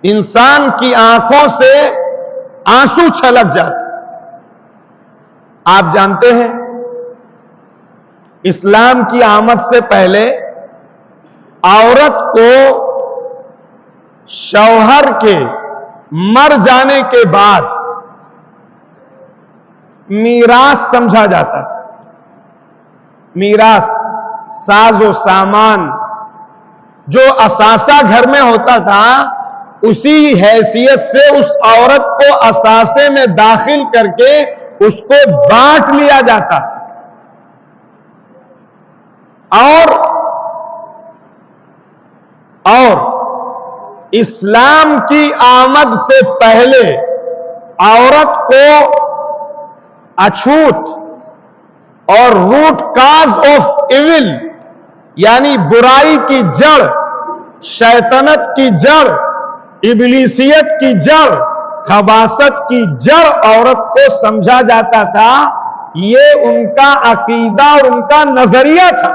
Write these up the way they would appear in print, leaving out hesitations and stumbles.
انسان کی آنکھوں سے آنسو چھلک جاتے۔ آپ جانتے ہیں اسلام کی آمد سے پہلے عورت کو شوہر کے مر جانے کے بعد میراث سمجھا جاتا تھا۔ میراث، ساز و سامان، جو اثاثہ گھر میں ہوتا تھا، اسی حیثیت سے اس عورت کو اثاثے میں داخل کر کے اس کو بانٹ لیا جاتا تھا۔ اور اسلام کی آمد سے پہلے عورت کو اچھوت اور روٹ کاز آف ایول، یعنی برائی کی جڑ، شیطنت کی جڑ، ابلیسیت کی جڑ، خباثت کی جڑ عورت کو سمجھا جاتا تھا۔ یہ ان کا عقیدہ اور ان کا نظریہ تھا۔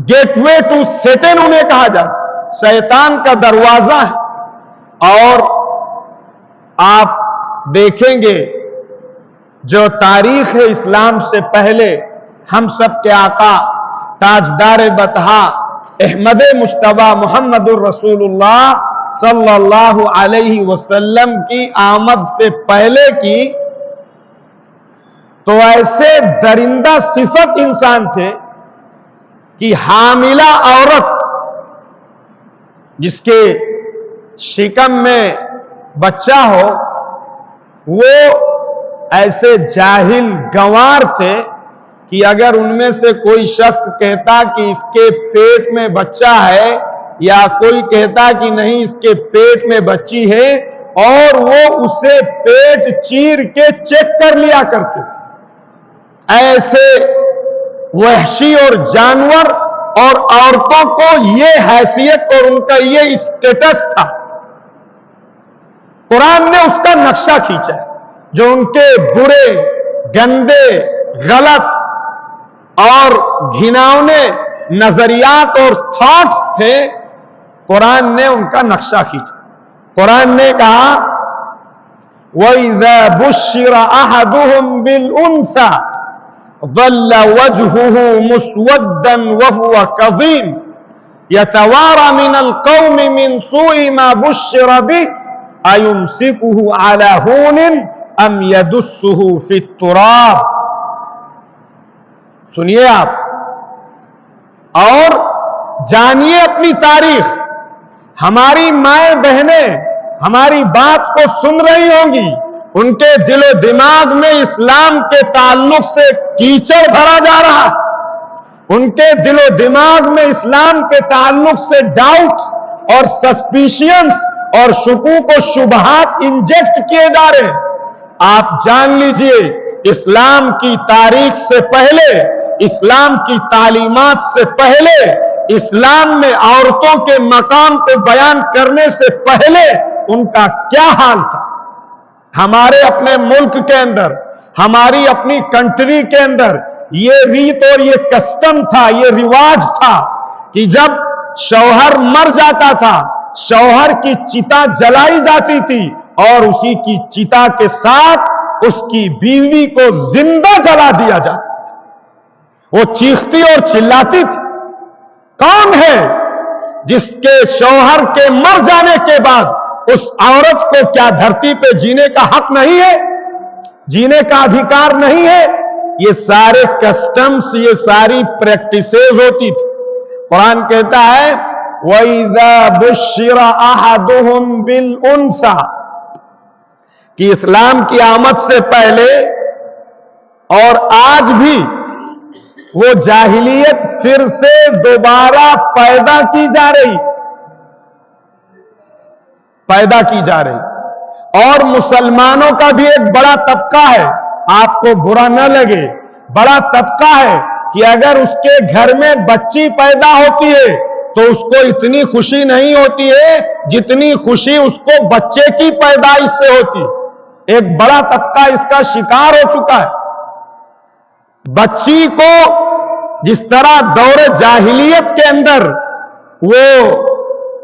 گیٹ وے ٹو سیٹن انہیں کہا جاتا، شیطان کا دروازہ ہے۔ اور آپ دیکھیں گے جو تاریخ ہے اسلام سے پہلے، ہم سب کے آقا تاجدار بطحا احمد مجتبی محمد الرسول اللہ صلی اللہ علیہ وسلم کی آمد سے پہلے کی تو ایسے درندہ صفت انسان تھے کہ حاملہ عورت جس کے شکم میں بچہ ہو، وہ ایسے جاہل گنوار تھے کہ اگر ان میں سے کوئی شخص کہتا کہ اس کے پیٹ میں بچہ ہے، یا کوئی کہتا کہ نہیں اس کے پیٹ میں بچی ہے، اور وہ اسے پیٹ چیر کے چیک کر لیا کرتے۔ ایسے وحشی اور جانور اور عورتوں کو یہ حیثیت اور ان کا یہ اسٹیٹس تھا۔ قرآن نے اس کا نقشہ کھینچا ہے، جو ان کے برے، گندے، غلط اور گھناؤنے نظریات اور تھاٹس تھے، قرآن نے ان کا نقشہ کھینچا۔ قرآن نے کہا وَإِذَا بُشِّرَ أَحَدُهُمْ بِالْأُنثَىٰ ظَلَّ وَجْهُهُ مُسْوَدًّا وَهُوَ كَظِيمٌ يَتَوَارَىٰ مِنَ الْقَوْمِ مِنْ سُوءِ مَا بُشِّرَ بِهِ أَيُمْسِكُهُ عَلَىٰ هُونٍ أَمْ يَدُسُّهُ فِي التُّرَابِ۔ سنیے آپ اور جانیے اپنی تاریخ۔ ہماری مائیں بہنیں ہماری بات کو سن رہی ہوں گی، ان کے دل و دماغ میں اسلام کے تعلق سے کیچڑ بھرا جا رہا ہے، ان کے دل و دماغ میں اسلام کے تعلق سے ڈاؤٹس اور سسپیشنز اور شکوک و شبہات انجیکٹ کیے جا رہے ہیں۔ آپ جان لیجئے اسلام کی تاریخ سے پہلے، اسلام کی تعلیمات سے پہلے، اسلام میں عورتوں کے مقام کو بیان کرنے سے پہلے ان کا کیا حال تھا۔ ہمارے اپنے ملک کے اندر، ہماری اپنی کنٹری کے اندر یہ ریت اور یہ کسٹم تھا، یہ رواج تھا کہ جب شوہر مر جاتا تھا، شوہر کی چتا جلائی جاتی تھی اور اسی کی چتا کے ساتھ اس کی بیوی کو زندہ جلا دیا جاتا۔ وہ چیختی اور چلاتی تھی۔ کون ہے جس کے شوہر کے مر جانے کے بعد اس عورت کو کیا دھرتی پہ جینے کا حق نہیں ہے، جینے کا ادھیکار نہیں ہے؟ یہ سارے کسٹمز، یہ ساری پریکٹسز ہوتی تھی۔ قرآن کہتا ہے وَإِذَا بُشِّرَ أَحَدُهُمْ بِالْأُنثَىٰ کہ اسلام کی آمد سے پہلے اور آج بھی وہ جاہلیت پھر سے دوبارہ پیدا کی جا رہی اور مسلمانوں کا بھی ایک بڑا طبقہ ہے، آپ کو برا نہ لگے، بڑا طبقہ ہے کہ اگر اس کے گھر میں بچی پیدا ہوتی ہے تو اس کو اتنی خوشی نہیں ہوتی ہے جتنی خوشی اس کو بچے کی پیدائش سے ہوتی ہے۔ ایک بڑا طبقہ اس کا شکار ہو چکا ہے۔ بچی کو جس طرح دور جاہلیت کے اندر وہ